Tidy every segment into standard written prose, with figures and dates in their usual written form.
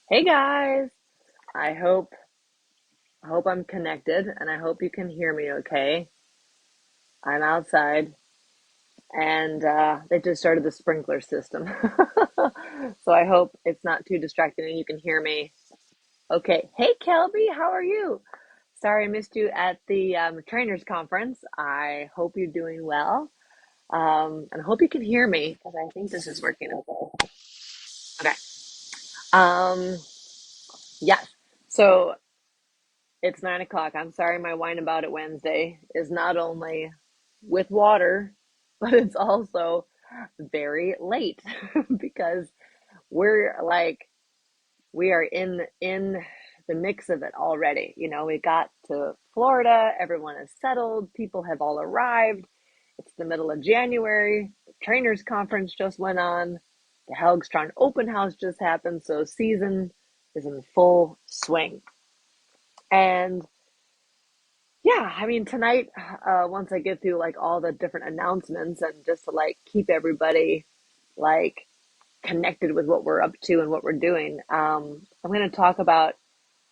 Hey guys, I hope I'm connected and I hope you can hear me okay. I'm outside and they just started the sprinkler system. So I hope it's not too distracting and you can hear me. Okay. Hey Kelby, how are you? Sorry I missed you at the trainers conference. I hope you're doing well. And I hope you can hear me because I think this is working okay. Okay. Um, yes. So it's 9 o'clock. I'm sorry, my wine about it Wednesday is not only with water, but it's also very late because we're like we are in the mix of it already. You know, we got to Florida, everyone is settled, people have all arrived. It's the middle of January. The trainers conference just went on. The Helgstrand open house just happened, so season is in full swing. And yeah, I mean, tonight, once I get through like all the different announcements and just to like keep everybody like connected with what we're up to and what we're doing, I'm going to talk about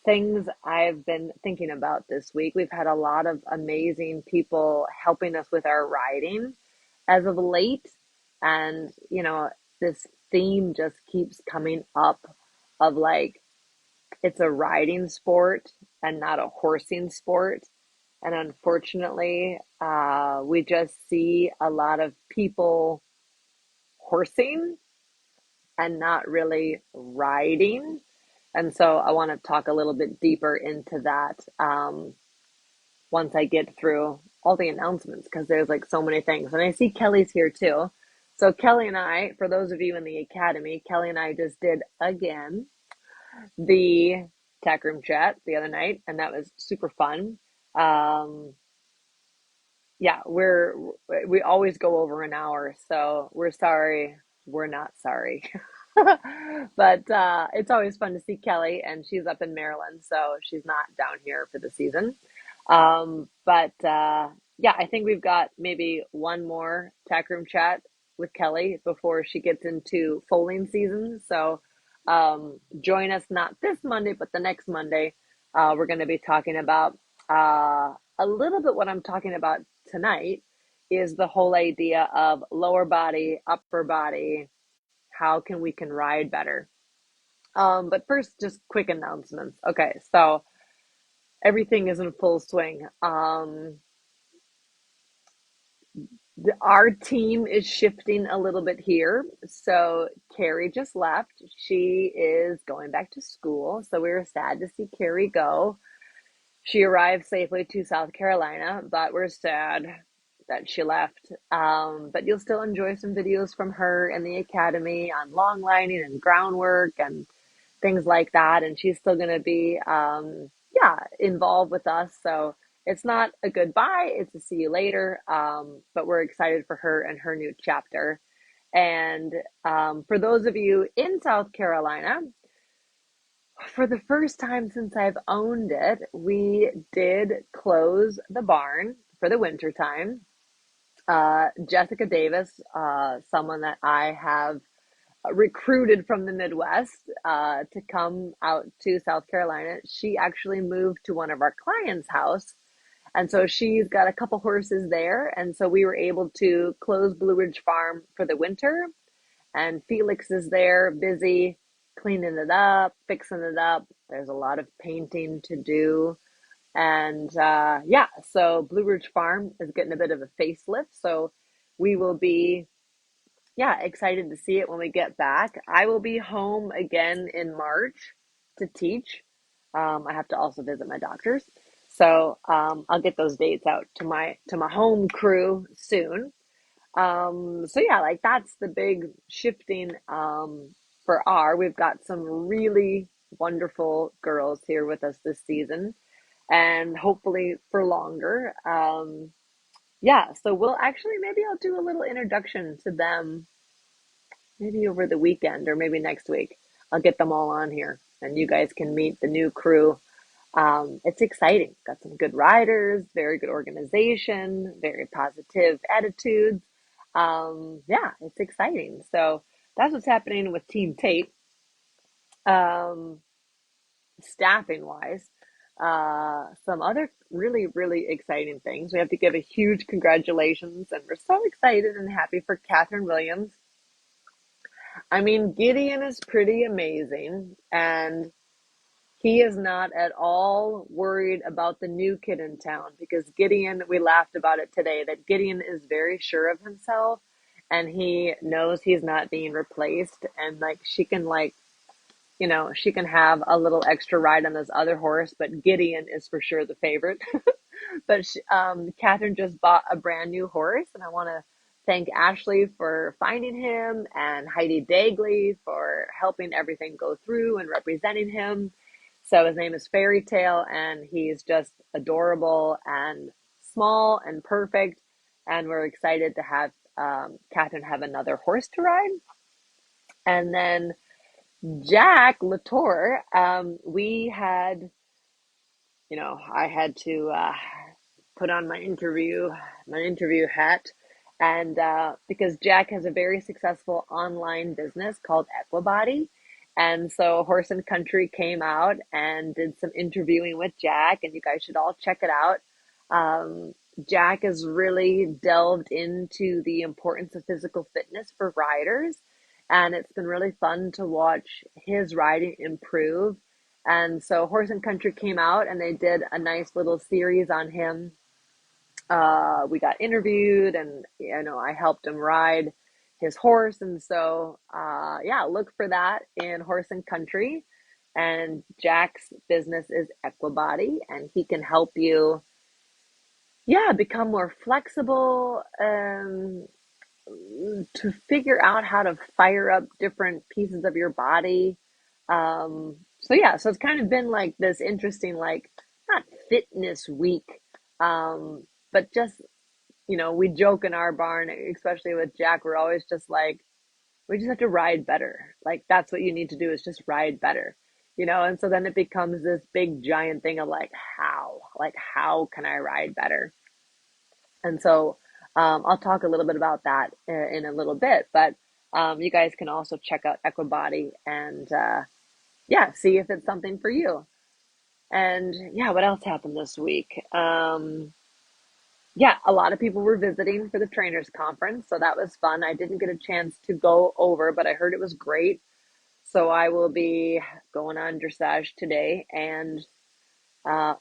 things I've been thinking about this week. We've had a lot of amazing people helping us with our writing as of late. And, this theme just keeps coming up of like, it's a riding sport and not a horsing sport. And unfortunately, we just see a lot of people horsing and not really riding. And so I want to talk a little bit deeper into that once I get through all the announcements because there's like so many things. And I see Kelly's here too. So Kelly and I, for those of you in the academy, Kelly and I just did again the tech room chat the other night, and that was super fun. Um, yeah, we always go over an hour, so we're sorry. We're not sorry. But it's always fun to see Kelly, and she's up in Maryland, so she's not down here for the season. But yeah, I think we've got maybe one more tech room chat with Kelly before she gets into foaling season. So join us not this Monday, but the next Monday. We're going to be talking about a little bit what I'm talking about tonight is the whole idea of lower body, upper body. How can ride better? But first, just quick announcements. Okay, so everything is in full swing. Our team is shifting a little bit here. So Carrie just left. She is going back to school. So we were sad to see Carrie go. She arrived safely to South Carolina, but we're sad that she left. But you'll still enjoy some videos from her in the academy on long lining and groundwork and things like that. And she's still going to be, yeah, involved with us. So it's not a goodbye, it's a see you later. But we're excited for her and her new chapter. And for those of you in South Carolina, for the first time since I've owned it, we did close the barn for the winter time. Jessica Davis, someone that I have recruited from the Midwest to come out to South Carolina, she actually moved to one of our clients' house. And so she's got a couple horses there. And so we were able to close Blue Ridge Farm for the winter. And Felix is there, busy cleaning it up, fixing it up. There's a lot of painting to do. And yeah, so Blue Ridge Farm is getting a bit of a facelift. So we will be, yeah, excited to see it when we get back. I will be home again in March to teach. I have to also visit my doctors. So I'll get those dates out to my home crew soon. So yeah, like that's the big shifting for our. We've got some really wonderful girls here with us this season and hopefully for longer. Yeah, so we'll actually maybe I'll do a little introduction to them maybe over the weekend or maybe next week. I'll get them all on here and you guys can meet the new crew. It's exciting. Got some good riders, very good organization, very positive attitudes. Yeah, it's exciting. So that's what's happening with Team Tate. Um, Staffing wise, some other really, really exciting things. We have to give a huge congratulations, and we're so excited and happy for Catherine Williams. I mean, Gideon is pretty amazing, and he is not at all worried about the new kid in town because Gideon, we laughed about it today, that Gideon is very sure of himself and he knows he's not being replaced. And like, she can, like, she can have a little extra ride on this other horse, but Gideon is for sure the favorite. But Catherine just bought a brand new horse, and I want to thank Ashley for finding him and Heidi Dagley for helping everything go through and representing him. So his name is Fairy Tale, and he's just adorable and small and perfect. And we're excited to have Catherine have another horse to ride. And then Jack Latour, we had I had to put on my interview hat, and because Jack has a very successful online business called Equibody, and so Horse and Country came out and did some interviewing with Jack, and you guys should all check it out. Jack has really delved into the importance of physical fitness for riders, and it's been really fun to watch his riding improve. And so Horse and Country came out and they did a nice little series on him. We got interviewed, and I helped him ride his horse, and so yeah, look for that in Horse and Country. And Jack's business is Equibody, and he can help you, yeah, become more flexible, to figure out how to fire up different pieces of your body. So yeah, so it's kind of been like this interesting, like, not fitness week, but just, we joke in our barn, especially with Jack, we're always just like, we just have to ride better. Like, that's what you need to do, is just ride better, and so then it becomes this big giant thing of like, how can I ride better? And so I'll talk a little bit about that in a little bit, but you guys can also check out Equibody and yeah, see if it's something for you. And yeah, what else happened this week? Yeah, a lot of people were visiting for the trainers conference, so that was fun. I didn't get a chance to go over, but I heard it was great. So I will be going on dressage today and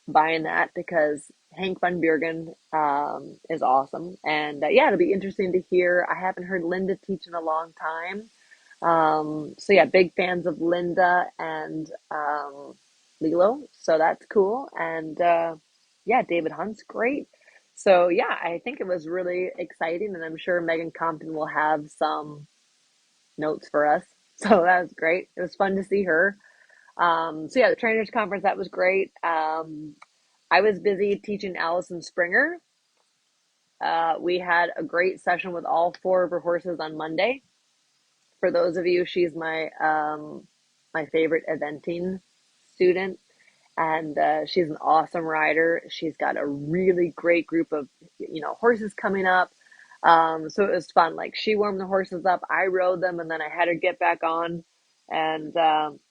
buying that because Hank Van Buren is awesome. And yeah, it'll be interesting to hear. I haven't heard Linda teach in a long time. So yeah, big fans of Linda and Lilo. So that's cool. And yeah, David Hunt's great. So yeah, I think it was really exciting, and I'm sure Megan Compton will have some notes for us. So that was great. It was fun to see her. So yeah, the trainers conference, that was great. I was busy teaching Allison Springer. We had a great session with all four of her horses on Monday. For those of you, she's my favorite eventing student, and she's an awesome rider. She's got a really great group of horses coming up. So it was fun. Like, she warmed the horses up, I rode them, and then I had her get back on. And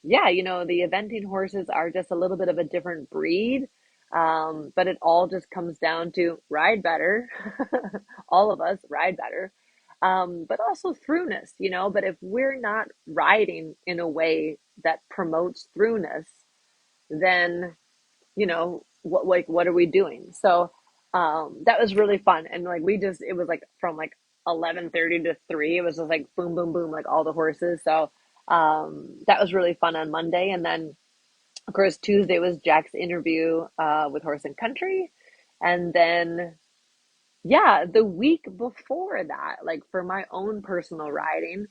yeah, the eventing horses are just a little bit of a different breed. But it all just comes down to ride better. All of us ride better. But also throughness, but if we're not riding in a way that promotes throughness, then what are we doing? So that was really fun, and like, it was like from like 11:30 to 3, it was just like boom boom boom, like all the horses. So that was really fun on Monday. And then of course Tuesday was Jack's interview with Horse and Country. And then yeah, the week before that, like, for my own personal riding,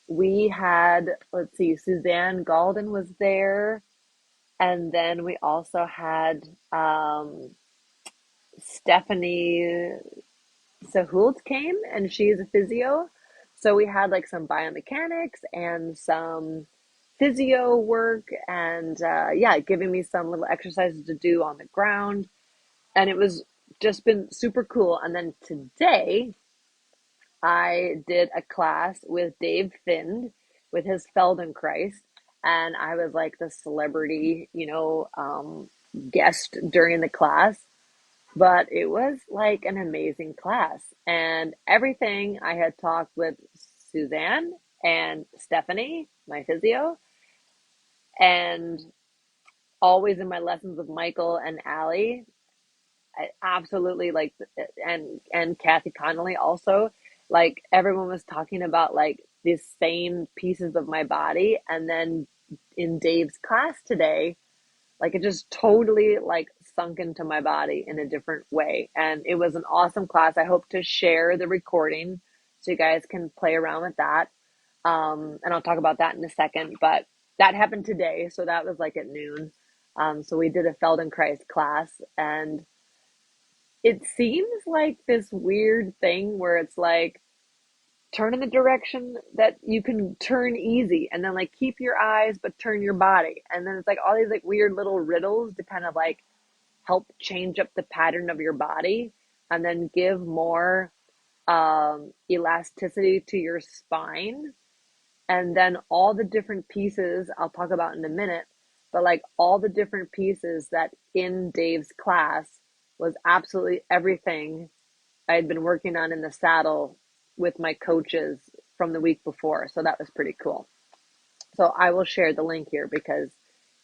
we had, let's see, Suzanne Galden was there. And then we also had Stephanie Sahult came, and she's a physio. So we had like some biomechanics and some physio work, and yeah, giving me some little exercises to do on the ground. And it was just been super cool. And then today I did a class with Dave Find with his Feldenkrais. and I was like the celebrity, guest during the class. But it was like an amazing class. And everything I had talked with Suzanne and Stephanie, my physio, and always in my lessons with Michael and Allie, I absolutely like, and Kathy Connolly also, like everyone was talking about like these same pieces of my body. And then in Dave's class today, like it just totally like sunk into my body in a different way. And it was an awesome class. I hope to share the recording so you guys can play around with that. And I'll talk about that in a second. But that happened today. So that was like at noon. So we did a Feldenkrais class, and it seems like this weird thing where it's like turn in the direction that you can turn easy, and then like keep your eyes but turn your body, and then it's like all these like weird little riddles to kind of like help change up the pattern of your body and then give more elasticity to your spine. And then all the different pieces I'll talk about in a minute, but like all the different pieces that in Dave's class was absolutely everything I had been working on in the saddle with my coaches from the week before. So that was pretty cool. So I will share the link here because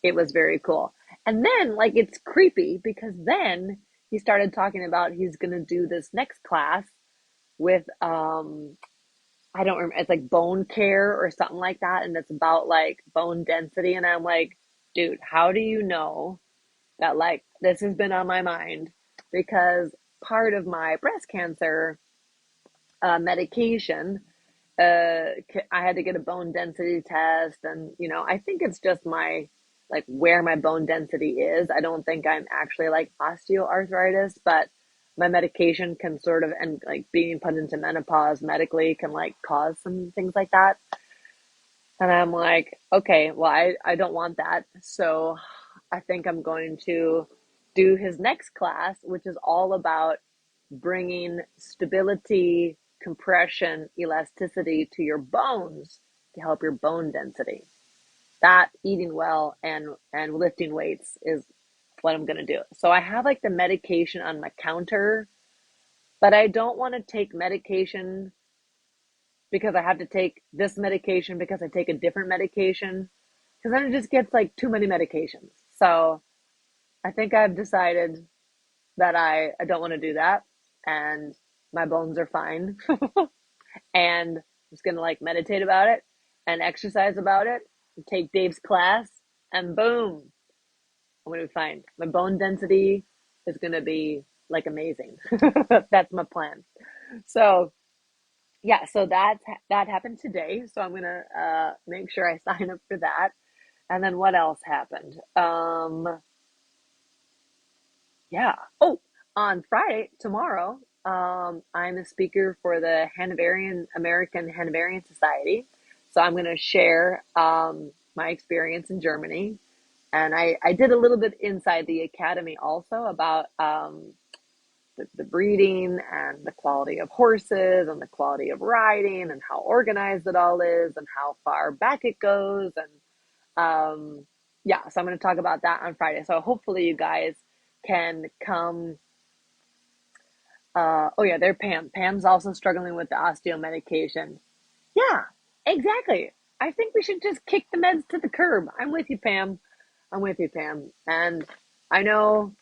it was very cool. And then, like, it's creepy because then he started talking about he's going to do this next class with, I don't remember, it's like bone care or something like that. And it's about like bone density. And I'm like, dude, how do you know that like this has been on my mind? Because part of my breast cancer medication, I had to get a bone density test, and I think it's just my like where my bone density is. I don't think I'm actually like osteoarthritis, but my medication can sort of, and like being put into menopause medically can like cause some things like that. And I'm like, okay, well, I don't want that. So I think I'm going to do his next class, which is all about bringing stability, compression, elasticity to your bones to help your bone density. That eating well and lifting weights is what I'm going to do. So I have like the medication on my counter, but I don't want to take medication because I have to take this medication because I take a different medication, because then it just gets like too many medications. So I think I've decided that I don't want to do that, and my bones are fine. And I'm just gonna like meditate about it and exercise about it, and take Dave's class, and boom, I'm gonna be fine. My bone density is gonna be like amazing. That's my plan. So yeah, so that happened today. So I'm gonna make sure I sign up for that. And then what else happened? Yeah. Oh, on Friday, tomorrow, I'm a speaker for the Hanoverian American Hanoverian Society. So I'm going to share my experience in Germany. And I did a little bit inside the academy also about the breeding and the quality of horses and the quality of riding and how organized it all is and how far back it goes. And yeah, so I'm going to talk about that on Friday. So hopefully you guys can come. Oh yeah, they're Pam. Pam's also struggling with the osteo medication. Yeah, exactly. I think we should just kick the meds to the curb. I'm with you, Pam. I'm with you, Pam. And I know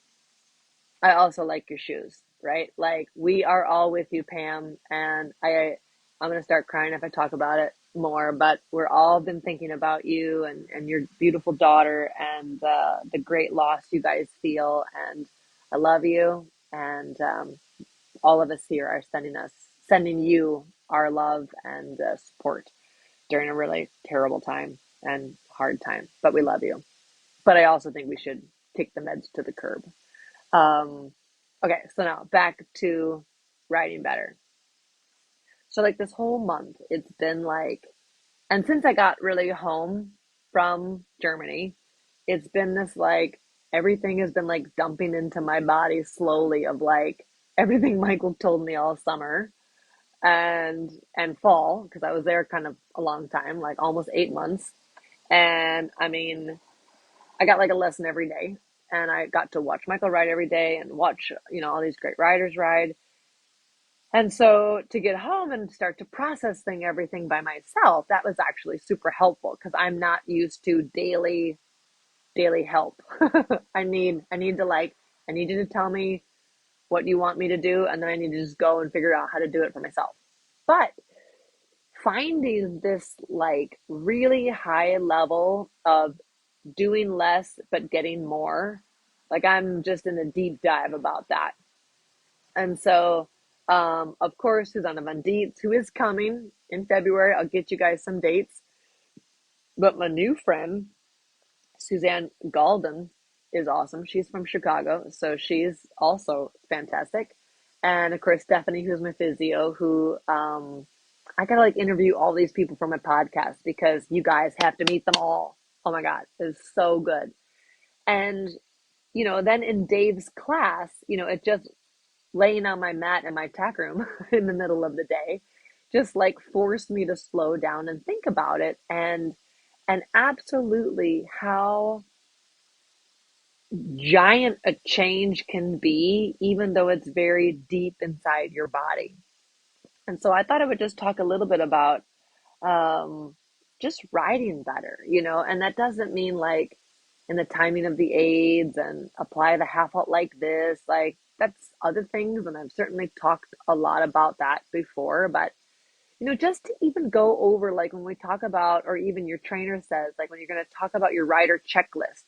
I also like your shoes, right? Like we are all with you, Pam. And I'm gonna start crying if I talk about it more. But we're all been thinking about you and your beautiful daughter and the great loss you guys feel. And I love you. And all of us here are sending you our love and support during a really terrible time and hard time. But we love you. But I also think we should kick the meds to the curb. Um, okay, so now back to writing better. So like this whole month, it's been like, and since I got really home from Germany, it's been this like everything has been like dumping into my body slowly of like everything Michael told me all summer and fall, because I was there kind of a long time, like almost 8 months. And I mean, I got like a lesson every day, and I got to watch Michael ride every day and watch, all these great riders ride. And so to get home and start to process everything by myself, that was actually super helpful because I'm not used to daily help. I need to like I need you to tell me what you want me to do, and then I need to just go and figure out how to do it for myself. But finding this like really high level of doing less but getting more, like I'm just in a deep dive about that. And so, of course, Susanna Van Dietz, who is coming in February, I'll get you guys some dates. But my new friend, Suzanne Galden, is awesome. She's from Chicago, so she's also fantastic. And of course, Stephanie, who's my physio, who I gotta like interview all these people for my podcast because you guys have to meet them all. Oh my God, it's so good. And then in Dave's class, it just laying on my mat in my tack room in the middle of the day just like forced me to slow down and think about it, and absolutely how giant a change can be even though it's very deep inside your body. And so I thought I would just talk a little bit about um, just riding better, and that doesn't mean like in the timing of the aids and apply the half halt like this, like that's other things. And I've certainly talked a lot about that before, but just to even go over like when we talk about, or even your trainer says, like when you're going to talk about your rider checklist,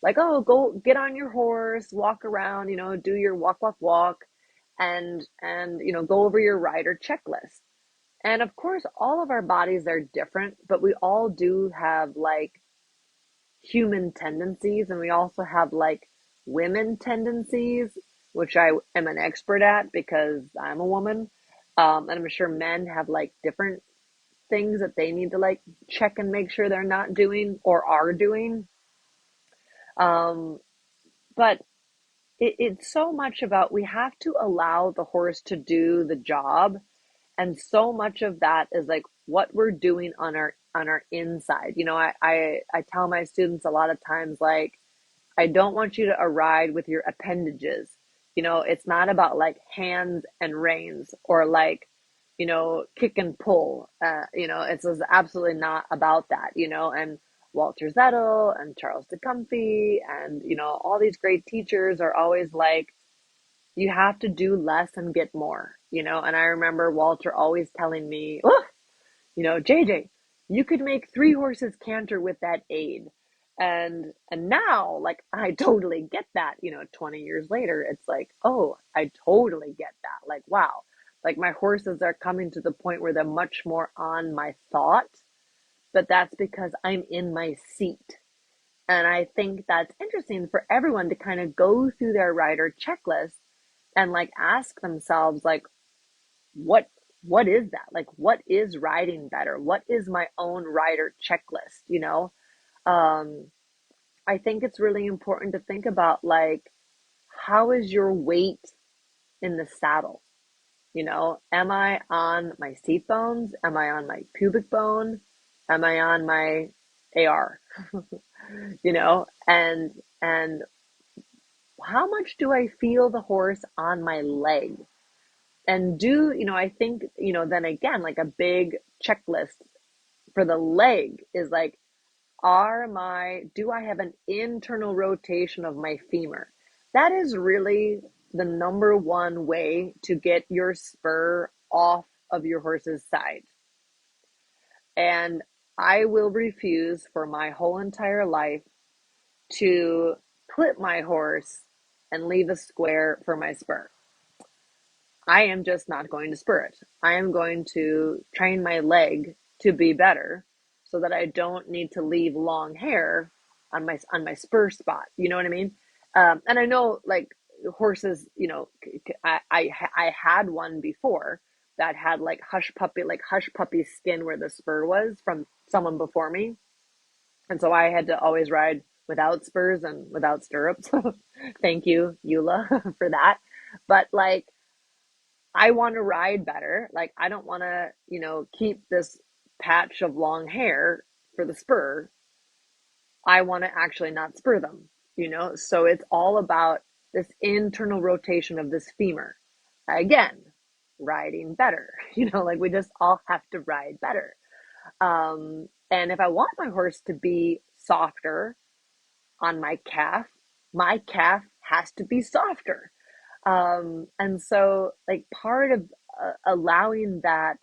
like, oh, go get on your horse, walk around, do your walk, walk, walk, and go over your rider checklist. And of course, all of our bodies are different, but we all do have like human tendencies, and we also have like women tendencies, which I am an expert at because I'm a woman. And I'm sure men have like different things that they need to like check and make sure they're not doing or are doing. Um, but it's so much about we have to allow the horse to do the job, and so much of that is like what we're doing on our inside. I tell my students a lot of times, like, I don't want you to ride with your appendages. It's not about like hands and reins or like, kick and pull. It's absolutely not about that, and Walter Zettel and Charles DeComfy and, all these great teachers are always like, you have to do less and get more, and I remember Walter always telling me, oh, JJ, you could make three horses canter with that aid. And now, like, I totally get that, 20 years later, it's like, oh, I totally get that. Like, wow. Like my horses are coming to the point where they're much more on my thought, but that's because I'm in my seat. And I think that's interesting for everyone to kind of go through their rider checklist and like ask themselves, like, what what is that? Like, what is riding better? What is my own rider checklist? um I think it's really important to think about, like, how is your weight in the saddle? Am I on my seat bones? Am I on my pubic bone? Am I on my AR? And how much do I feel the horse on my leg? And I think, then again, like a big checklist for the leg is like, do I have an internal rotation of my femur? That is really the number one way to get your spur off of your horse's side. And I will refuse for my whole entire life to clip my horse and leave a square for my spur. I am just not going to spur it. I am going to train my leg to be better so that I don't need to leave long hair on my spur spot. You know what I mean? And I know, like, horses, I had one before that had like hush puppy skin where the spur was from someone before me. And so I had to always ride without spurs and without stirrups. Thank you, Eula, for that. But like, I want to ride better. Like, I don't want to, keep this patch of long hair for the spur. I want to actually not spur them, you know? So it's all about this internal rotation of this femur. Again, riding better, you know, like we just all have to ride better. And if I want my horse to be softer on my calf has to be softer. And so, like, part of allowing that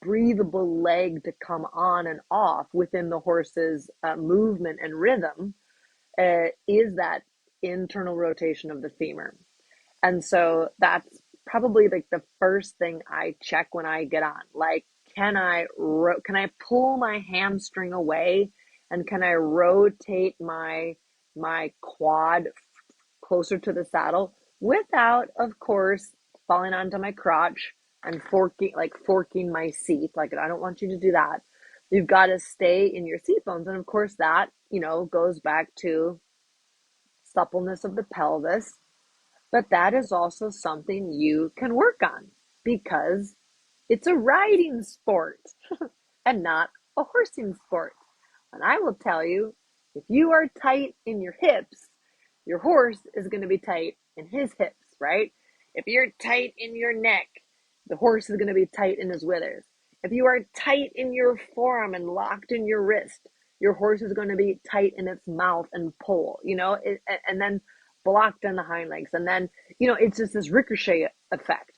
breathable leg to come on and off within the horse's movement and rhythm is that internal rotation of the femur. And so that's probably like the first thing I check when I get on. Like, can I pull my hamstring away, and can I rotate my quad closer to the saddle without, of course, falling onto my crotch and forking my seat. Like, I don't want you to do that. You've got to stay in your seat bones. And of course, that, goes back to suppleness of the pelvis. But that is also something you can work on because it's a riding sport and not a horsing sport. And I will tell you, if you are tight in your hips, your horse is going to be tight in his hips, right? If you're tight in your neck, the horse is going to be tight in his withers. If you are tight in your forearm and locked in your wrist, your horse is going to be tight in its mouth and pull, and then blocked in the hind legs. And then, it's just this ricochet effect.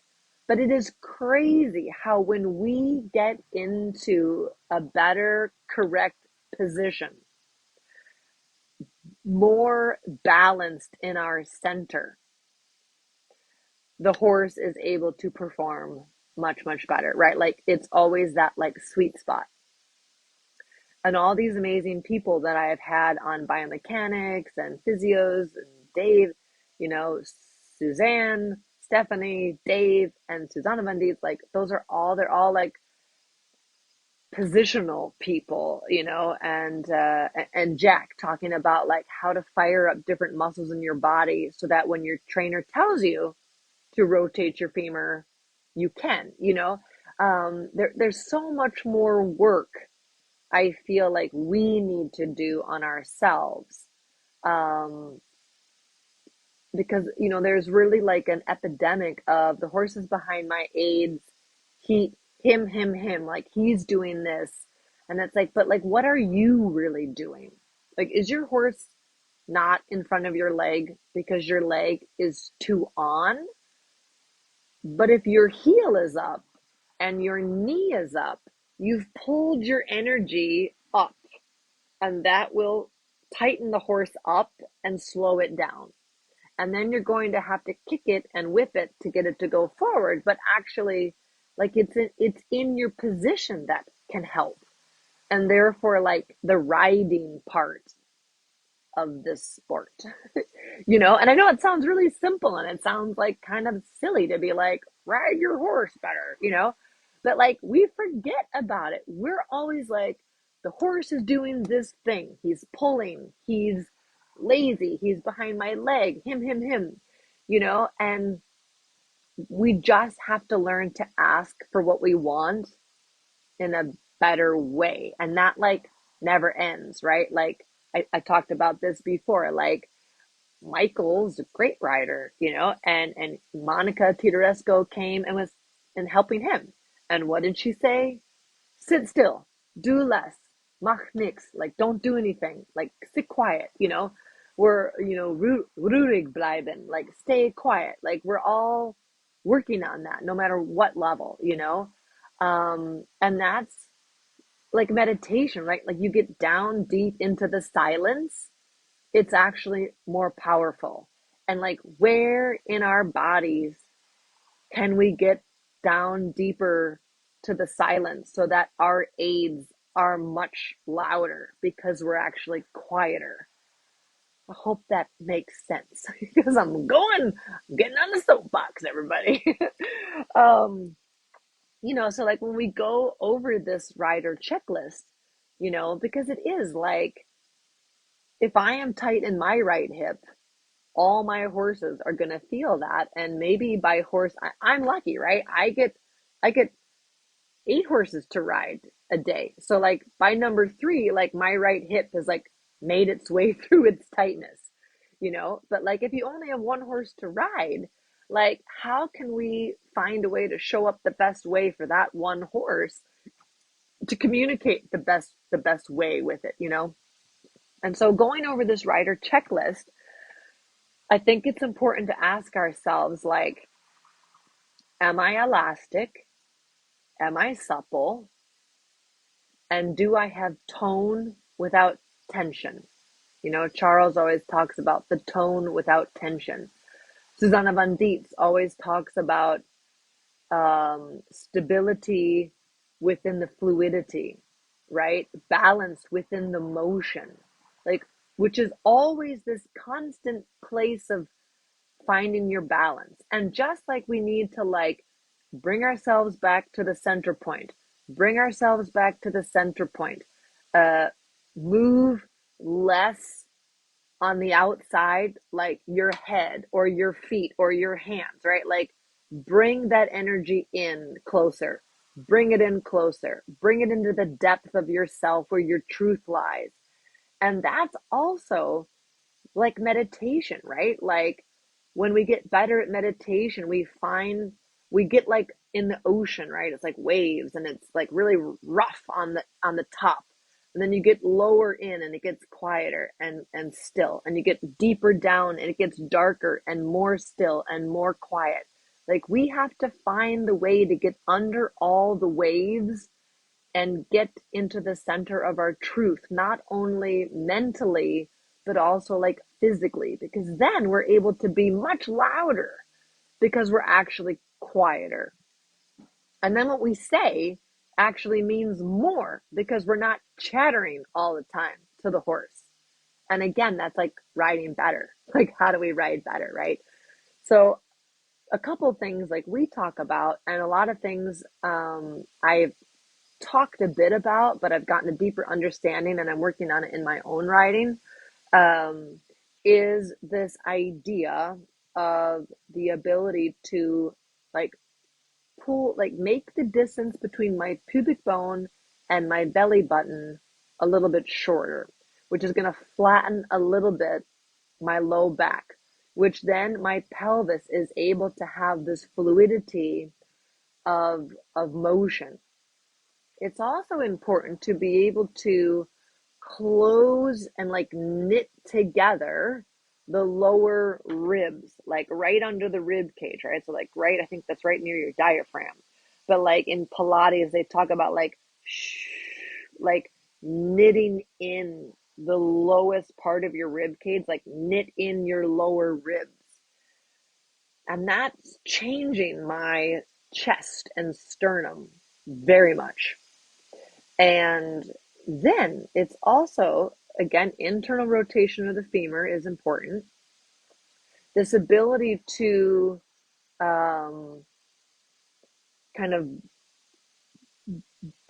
But it is crazy how when we get into a better, correct position, more balanced in our center, the horse is able to perform much, much better, right? Like, it's always that like sweet spot. And all these amazing people that I have had on biomechanics and physios and Dave, Suzanne, Stephanie, Dave, and Susanna Van like they're all like positional people, and Jack talking about like how to fire up different muscles in your body so that when your trainer tells you to rotate your femur, you can, there's so much more work I feel like we need to do on ourselves. Um, because, there's really like an epidemic of the horses behind my aids, he, him, like he's doing this. And it's like, but like, what are you really doing? Like, is your horse not in front of your leg because your leg is too on? But if your heel is up and your knee is up, you've pulled your energy up, and that will tighten the horse up and slow it down. And then you're going to have to kick it and whip it to get it to go forward. But actually, like, it's in your position that can help. And therefore, like, the riding part of this sport, and I know it sounds really simple and it sounds like kind of silly to be like, ride your horse better, but like, we forget about it. We're always like, the horse is doing this thing, he's pulling, he's lazy, he's behind my leg, him, and we just have to learn to ask for what we want in a better way. And that like never ends, right? Like, I talked about this before, like, Michael's a great rider, and Monica Titaresco came and was and helping him. And what did she say? Sit still, do less, mach nix, like, don't do anything, like, sit quiet, we're, ruhig bleiben, like, stay quiet, like, we're all working on that no matter what level, and that's like meditation, right? Like, you get down deep into the silence, it's actually more powerful. And like, where in our bodies can we get down deeper to the silence so that our aids are much louder because we're actually quieter? I hope that makes sense because getting on the soapbox, everybody. um, so like, when we go over this rider checklist, because it is like, if I am tight in my right hip, all my horses are going to feel that. And maybe by horse, I'm lucky, right? I get 8 horses to ride a day. So like, by number 3, like, my right hip is like made its way through its tightness, you know? But like if you only have one horse to ride, like how can we find a way to show up the best way for that one horse to communicate the best way with it, you know? And so going over this rider checklist, I think it's important to ask ourselves like, am I elastic? Am I supple? And do I have tone without tension? You know, Charles always talks about the tone without tension. Susanna Van Dietz always talks about stability within the fluidity, right? Balance within the motion, like, which is always this constant place of finding your balance. And just like we need to like bring ourselves back to the center point, bring ourselves back to the center point, uh, move less on the outside, like your head or your feet or your hands, right? Like bring that energy in closer, bring it in closer, bring it into the depth of yourself where your truth lies. And that's also like meditation, right? Like when we get better at meditation, we get like in the ocean, right? It's like waves and it's like really rough on the top. And then you get lower in and it gets quieter and still. And you get deeper down and it gets darker and more still and more quiet. Like we have to find the way to get under all the waves and get into the center of our truth, not only mentally, but also like physically, because then we're able to be much louder because we're actually quieter. And then what we say actually means more because we're not chattering all the time to the horse. And again, that's like riding better. Like, how do we ride better, right? So, a couple of things like we talk about, and a lot of things I've talked a bit about, but I've gotten a deeper understanding and I'm working on it in my own writing, um, is this idea of the ability to like pull, like make the distance between my pubic bone and my belly button a little bit shorter, which is going to flatten a little bit my low back, which then my pelvis is able to have this fluidity of motion. It's also important to be able to close and like knit together the lower ribs, like right under the rib cage, right? So like right, I think that's right near your diaphragm. But like in Pilates, they talk about like like knitting in the lowest part of your rib cage, like knit in your lower ribs. And that's changing my chest and sternum very much. And then it's also, again, internal rotation of the femur is important. This ability to um, kind of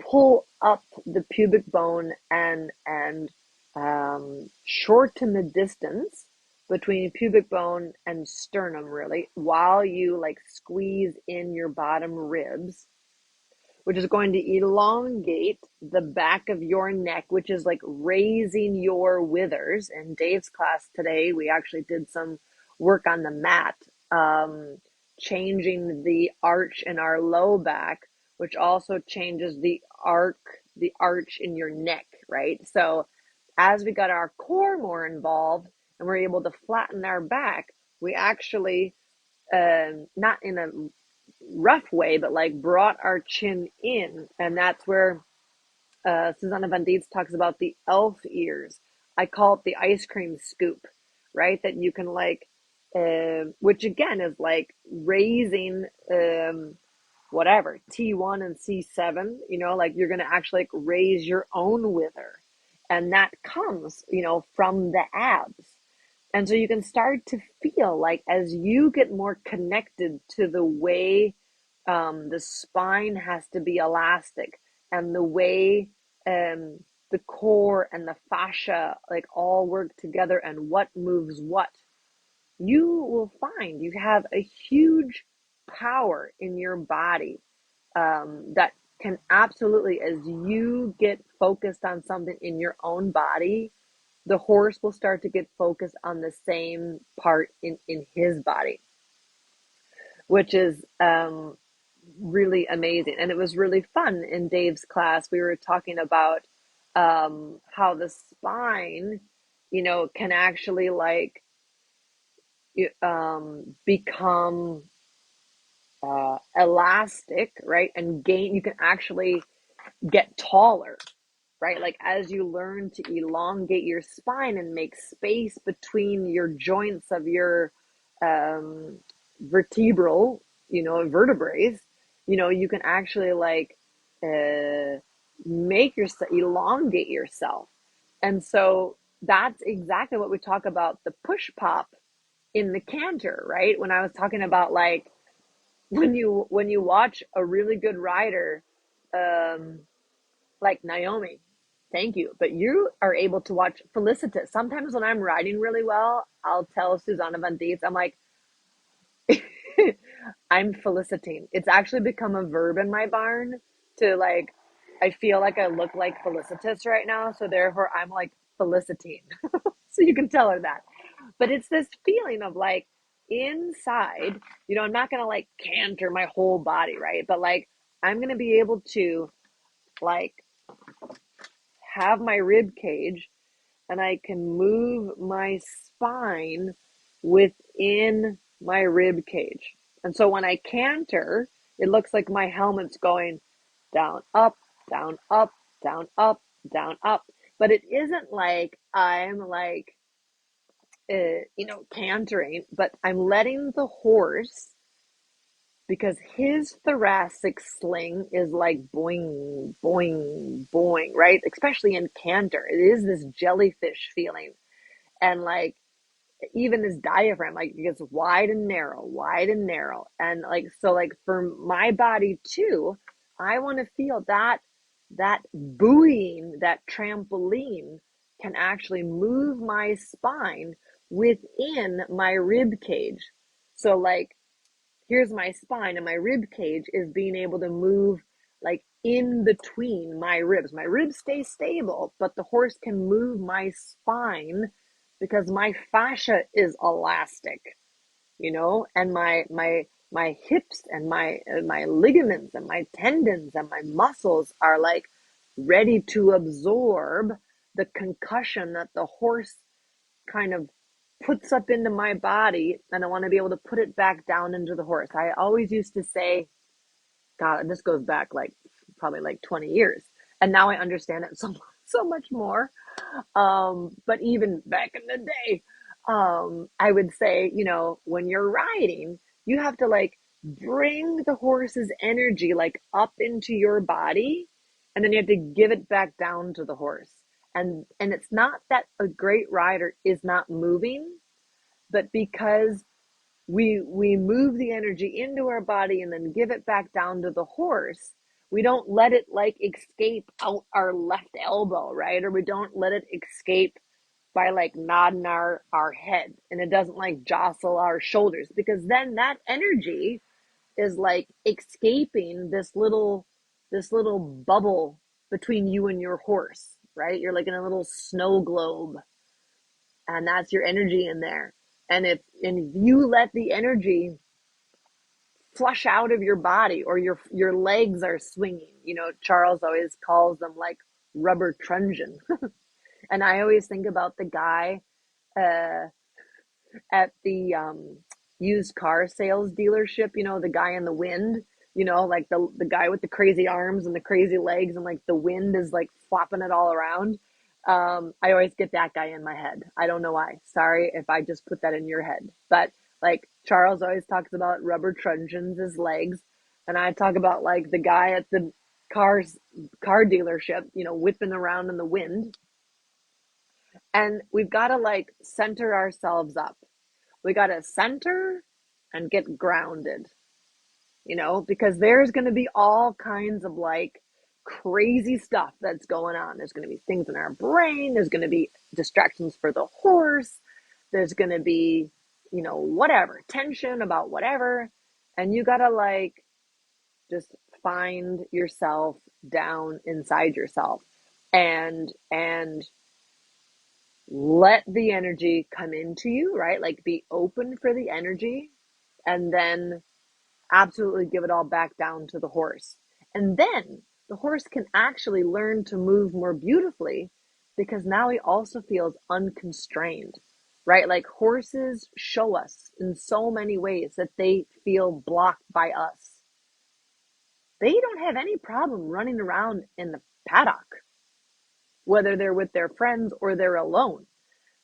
pull up the pubic bone and shorten the distance between pubic bone and sternum, really, while you like squeeze in your bottom ribs, which is going to elongate the back of your neck, which is like raising your withers. In Dave's class today, we actually did some work on the mat, changing the arch in our low back, which also changes the arch in your neck, right? So as we got our core more involved and we're able to flatten our back, we actually, not in a rough way, but like brought our chin in. And that's where Susanna Van Dietz talks about the elf ears. I call it the ice cream scoop, right? That you can like, which again is like raising whatever, T1 and C7, you know, like you're going to actually like raise your own wither. And that comes, you know, from the abs. And so you can start to feel like as you get more connected to the way the spine has to be elastic and the way the core and the fascia like all work together and what moves what, you will find you have a huge power in your body that can absolutely, as you get focused on something in your own body, the horse will start to get focused on the same part in his body, which is really amazing. And it was really fun in Dave's class. We were talking about how the spine, can actually like become elastic, right? And gain, you can actually get taller, right? Like as you learn to elongate your spine and make space between your joints of your um, vertebral, vertebrae, you can actually like make yourself elongate yourself. And so that's exactly what we talk about the push pop in the canter, right? When I was talking about like when you watch a really good rider, um, like Naomi, thank you. But you are able to watch Felicitas. Sometimes when I'm riding really well, I'll tell Susanna Van Dietz, I'm like, I'm felicitating. It's actually become a verb in my barn to like, I feel like I look like Felicitas right now. So therefore I'm like felicitating. So you can tell her that. But it's this feeling of like inside, I'm not going to like canter my whole body, right? But like, I'm going to be able to like have my rib cage and I can move my spine within my rib cage. And so when I canter, it looks like my helmet's going down, up, down, up, down, up, down, up. But it isn't like I'm like, cantering, but I'm letting the horse, because his thoracic sling is like boing, boing, boing, right? Especially in canter. It is this jellyfish feeling. And like even his diaphragm, like it gets wide and narrow, wide and narrow. And like so like for my body too, I want to feel that buoying, that trampoline can actually move my spine within my rib cage. So like here's my spine and my rib cage is being able to move like in between my ribs. My ribs stay stable, but the horse can move my spine because my fascia is elastic, and my hips and my ligaments and my tendons and my muscles are like ready to absorb the concussion that the horse kind of puts up into my body, and I want to be able to put it back down into the horse. I always used to say, God, this goes back like probably like 20 years. And now I understand it so much more. But even back in the day, I would say, when you're riding, you have to like bring the horse's energy like up into your body, and then you have to give it back down to the horse. And it's not that a great rider is not moving, but because we move the energy into our body and then give it back down to the horse, we don't let it like escape out our left elbow, right? Or we don't let it escape by like nodding our head, and it doesn't like jostle our shoulders, because then that energy is like escaping this little bubble between you and your horse, right? You're like in a little snow globe, and that's your energy in there. And if you let the energy flush out of your body, or your legs are swinging, Charles always calls them like rubber truncheon. And I always think about the guy uh, at the used car sales dealership, the guy in the wind, like the guy with the crazy arms and the crazy legs, and like the wind is like flopping it all around. I always get that guy in my head. I don't know why. Sorry if I just put that in your head. But like Charles always talks about rubber truncheons as legs, and I talk about like the guy at the cars car dealership, whipping around in the wind. And we've got to like center ourselves up. We got to center and get grounded, because there's going to be all kinds of like crazy stuff that's going on. There's going to be things in our brain. There's going to be distractions for the horse. There's going to be, whatever, tension about whatever. And you got to like just find yourself down inside yourself and let the energy come into you, right? Like be open for the energy and then absolutely give it all back down to the horse. And then the horse can actually learn to move more beautifully because now he also feels unconstrained, right? Like horses show us in so many ways that they feel blocked by us. They don't have any problem running around in the paddock, whether they're with their friends or they're alone.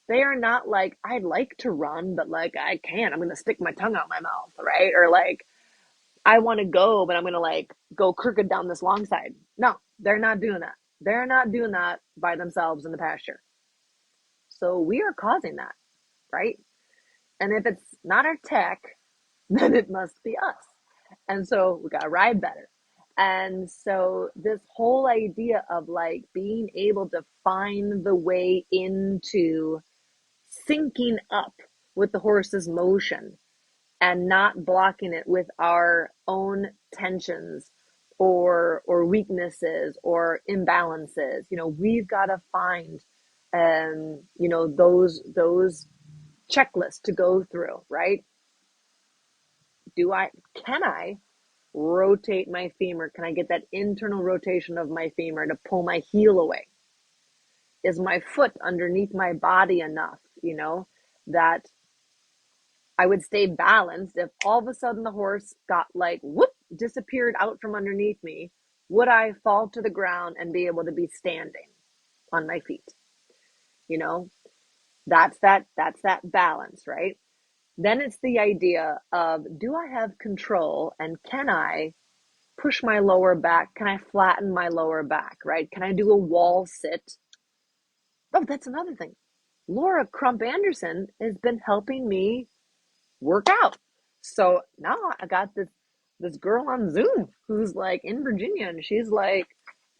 They are not like, I'd like to run, but like, I can't. I'm going to stick my tongue out my mouth, right? Or like, I want to go, but I'm going to like go crooked down this long side. No, they're not doing that. They're not doing that by themselves in the pasture. So we are causing that, right? And if it's not our tech, then it must be us. And so we got to ride better. And so this whole idea of like being able to find the way into syncing up with the horse's motion and not blocking it with our own tensions or weaknesses or imbalances. We've got to find those checklists to go through, right? Can I rotate my femur? Can I get that internal rotation of my femur to pull my heel away? Is my foot underneath my body enough, that I would stay balanced? If all of a sudden the horse got like whoop, disappeared out from underneath me, would I fall to the ground and be able to be standing on my feet? You know, that's that balance, right? Then it's the idea of, do I have control and can I push my lower back? Can I flatten my lower back, right? Can I do a wall sit? Oh, that's another thing. Laura Crump Anderson has been helping me work out. So now I got this girl on Zoom who's like in Virginia and she's like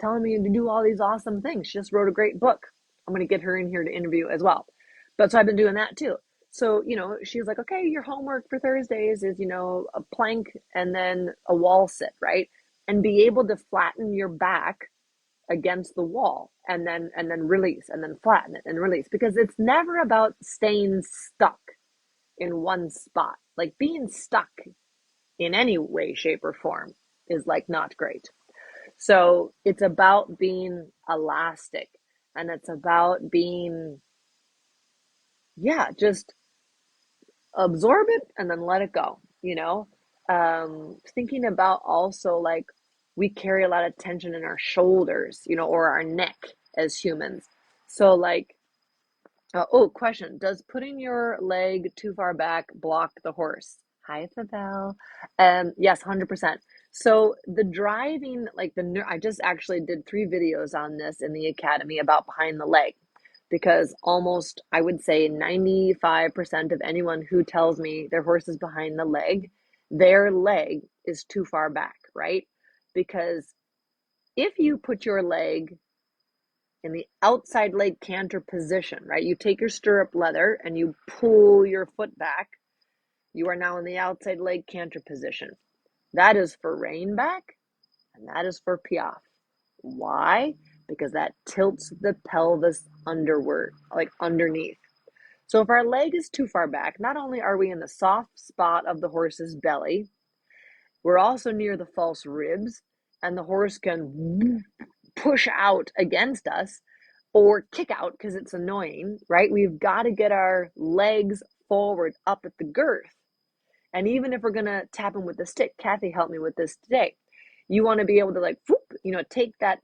telling me to do all these awesome things. She just wrote a great book. I'm going to get her in here to interview as well. But so I've been doing that too. So, she's like, okay, your homework for Thursdays is, a plank and then a wall sit, right? And be able to flatten your back against the wall and then release and then flatten it and release, because it's never about staying stuck in one spot. Like being stuck in any way, shape, or form is like not great. So it's about being elastic and it's about being, yeah, just absorb it and then let it go, thinking about also like we carry a lot of tension in our shoulders, or our neck as humans. So like, question. Does putting your leg too far back block the horse? Hi, Fabel. Yes, 100%. So the driving, like I just actually did 3 videos on this in the academy about behind the leg, because almost, I would say 95% of anyone who tells me their horse is behind the leg, their leg is too far back, right? Because if you put your leg in the outside leg canter position, right? You take your stirrup leather and you pull your foot back. You are now in the outside leg canter position. That is for rein back and that is for piaffe. Why? Because that tilts the pelvis underward, like underneath. So if our leg is too far back, not only are we in the soft spot of the horse's belly, we're also near the false ribs, and the horse can push out against us or kick out because it's annoying, right? We've got to get our legs forward up at the girth. And even if we're going to tap them with the stick, Kathy helped me with this today. You want to be able to like, whoop, take that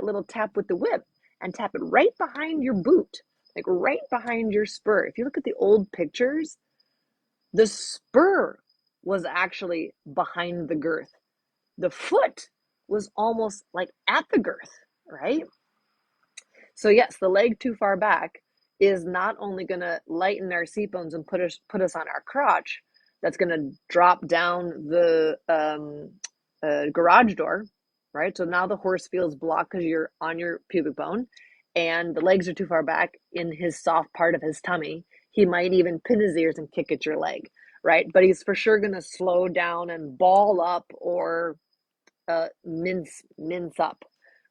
little tap with the whip and tap it right behind your boot, like right behind your spur. If you look at the old pictures, the spur was actually behind the girth. The foot was almost like at the girth, right? So yes, the leg too far back is not only going to lighten our seat bones and put us on our crotch, that's going to drop down the garage door, right? So now the horse feels blocked because you're on your pubic bone, and the legs are too far back in his soft part of his tummy. He might even pin his ears and kick at your leg, right? But he's for sure going to slow down and ball up or mince up,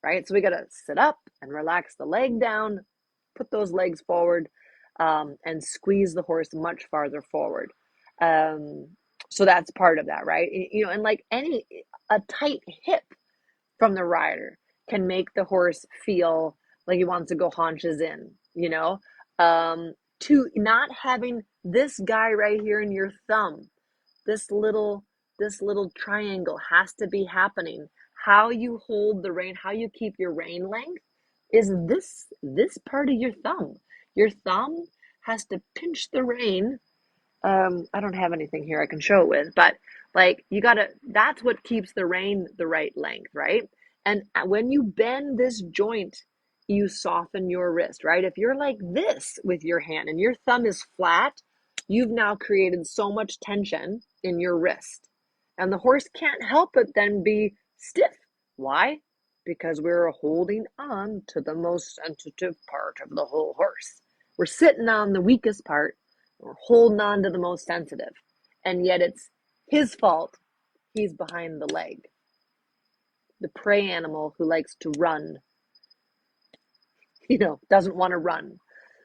right? So we got to sit up and relax the leg down, put those legs forward, and squeeze the horse much farther forward. Um, so that's part of that, right? You know, and like a tight hip from the rider can make the horse feel like he wants to go haunches in, you know? To not having this guy right here in your thumb, this little this little triangle has to be happening. How you hold the rein, how you keep your rein length is this part of your thumb. Your thumb has to pinch the rein. I don't have anything here I can show it with, but like you gotta, that's what keeps the rein the right length, right? And when you bend this joint, you soften your wrist, right? If you're like this with your hand and your thumb is flat, you've now created so much tension in your wrist. And the horse can't help but then be stiff. Why? Because we're holding on to the most sensitive part of the whole horse. We're sitting on the weakest part, we're holding on to the most sensitive. And yet it's his fault. He's behind the leg. The prey animal who likes to run, doesn't want to run.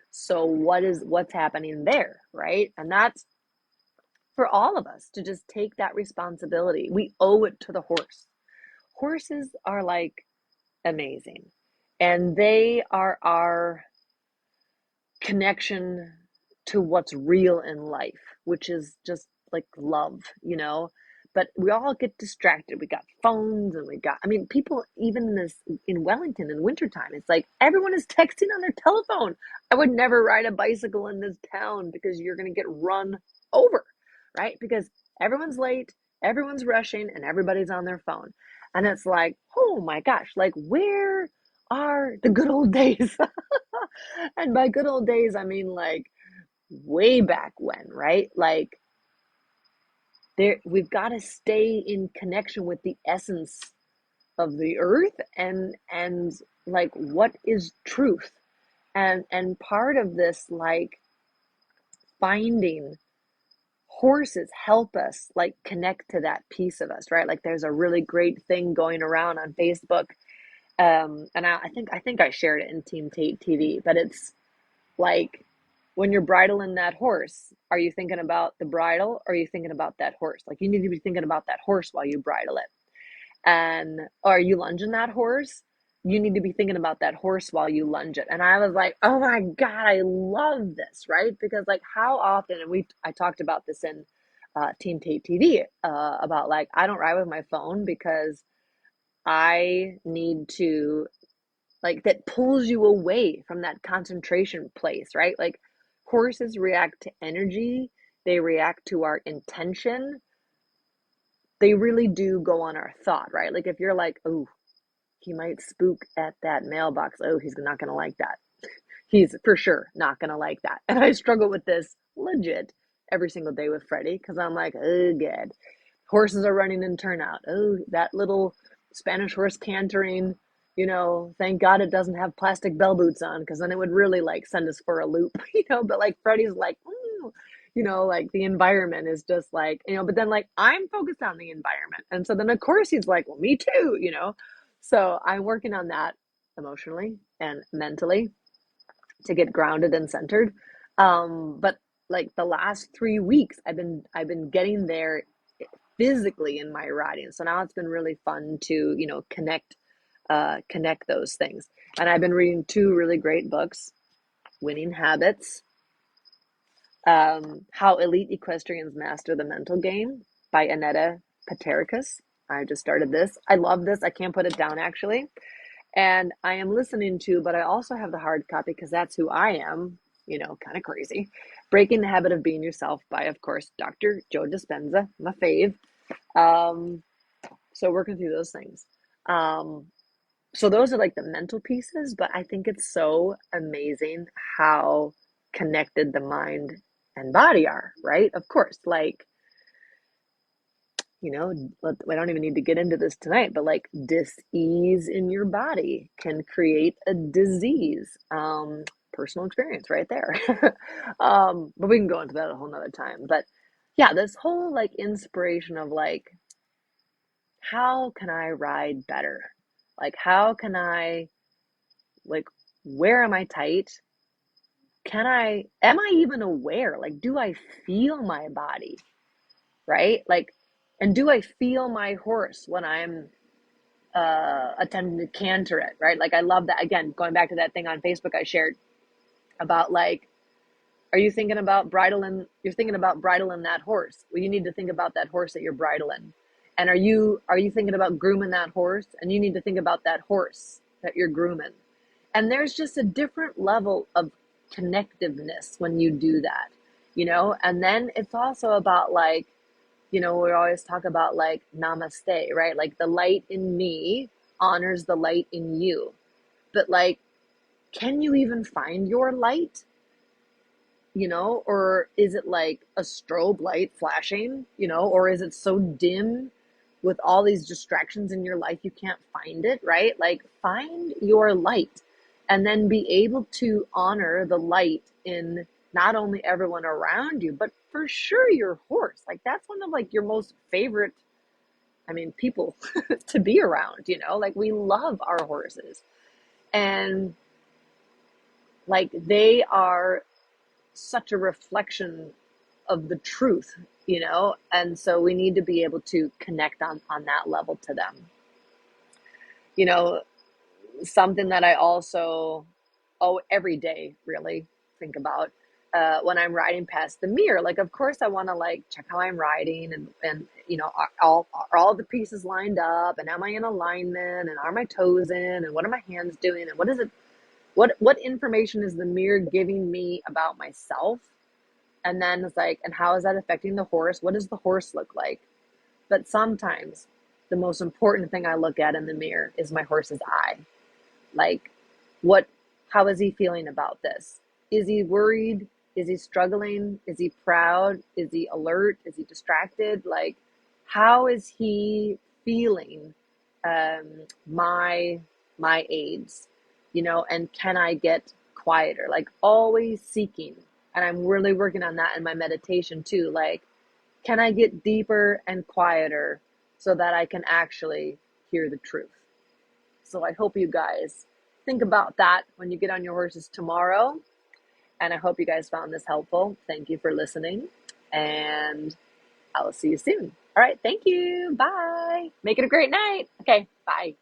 So what's happening there, right? And that's for all of us to just take that responsibility. We owe it to the horse. Horses are like amazing. And they are our connection to what's real in life, which is just like love, you know. But we all get distracted. We got phones and I mean, people even in Wellington in wintertime, it's like everyone is texting on their telephone. I would never ride a bicycle in this town because you're going to get run over, right? Because everyone's late, everyone's rushing, and everybody's on their phone. And it's like, oh my gosh, like where are the good old days? And by good old days, I mean like way back when, right? Like we've got to stay in connection with the essence of the earth and like what is truth. And part of this, like finding horses help us like connect to that piece of us, right? Like there's a really great thing going around on Facebook. And I think I shared it in Team Tate TV, but it's like when you're bridling that horse, are you thinking about the bridle or are you thinking about that horse? Like you need to be thinking about that horse while you bridle it. And are you lunging that horse? You need to be thinking about that horse while you lunge it. And I was like, oh my God, I love this, right? Because like how often, and I talked about this in Team Tate TV about like, I don't ride with my phone because I need to like that pulls you away from that concentration place, right? Like horses react to energy, they react to our intention. They really do go on our thought, right? Like if you're like, oh, he might spook at that mailbox. Oh, he's not going to like that. He's for sure not going to like that. And I struggle with this legit every single day with Freddie because I'm like, oh, good. Horses are running in turnout. Oh, that little Spanish horse cantering, thank God it doesn't have plastic bell boots on because then it would really like send us for a loop, but like Freddie's like, like the environment is just like, but then like I'm focused on the environment. And so then of course he's like, well, me too. So I'm working on that emotionally and mentally to get grounded and centered. But like the last 3 weeks, I've been getting there physically in my riding. So now it's been really fun to connect those things. And I've been reading two really great books: Winning Habits, How Elite Equestrians Master the Mental Game by Annetta Patericus. I just started this. I love this. I can't put it down actually. And I am listening to, but I also have the hard copy because that's who I am, kind of crazy. Breaking the Habit of Being Yourself by, of course, Dr. Joe Dispenza, my fave. Um, so working through those things. So those are like the mental pieces, but I think it's so amazing how connected the mind and body are, right? Of course, like, I don't even need to get into this tonight, but like dis-ease in your body can create a disease. Personal experience right there. But we can go into that a whole nother time. But yeah, this whole like inspiration of like, how can I ride better? Like, how can I, like, where am I tight? am I even aware? Like, do I feel my body, right? Like, and do I feel my horse when I'm attempting to canter it, right? Like, I love that. Again, going back to that thing on Facebook I shared about like, are you thinking about bridling? You're thinking about bridling that horse. Well, you need to think about that horse that you're bridling. And are you thinking about grooming that horse? And you need to think about that horse that you're grooming. And there's just a different level of connectiveness when you do that, And then it's also about like, we always talk about like namaste, right? Like the light in me honors the light in you. But like, can you even find your light? Or is it like a strobe light flashing, or is it so dim with all these distractions in your life you can't find it, right? Like, find your light and then be able to honor the light in not only everyone around you, but for sure your horse. Like, that's one of like your most favorite, I mean, people to be around, like we love our horses. And like they are such a reflection of the truth, and so we need to be able to connect on that level to them. You know, something that I also, every day really think about when I'm riding past the mirror. Like, of course, I want to like check how I'm riding, and are all the pieces lined up, and am I in alignment, and are my toes in, and what are my hands doing, and what is it? What information is the mirror giving me about myself? And then it's like, and how is that affecting the horse? What does the horse look like? But sometimes the most important thing I look at in the mirror is my horse's eye. Like, what, how is he feeling about this? Is he worried? Is he struggling? Is he proud? Is he alert? Is he distracted? Like, how is he feeling um, my aids? And can I get quieter? Like, always seeking. And I'm really working on that in my meditation too. Like, can I get deeper and quieter so that I can actually hear the truth? So I hope you guys think about that when you get on your horses tomorrow. And I hope you guys found this helpful. Thank you for listening. And I will see you soon. All right. Thank you. Bye. Make it a great night. Okay. Bye.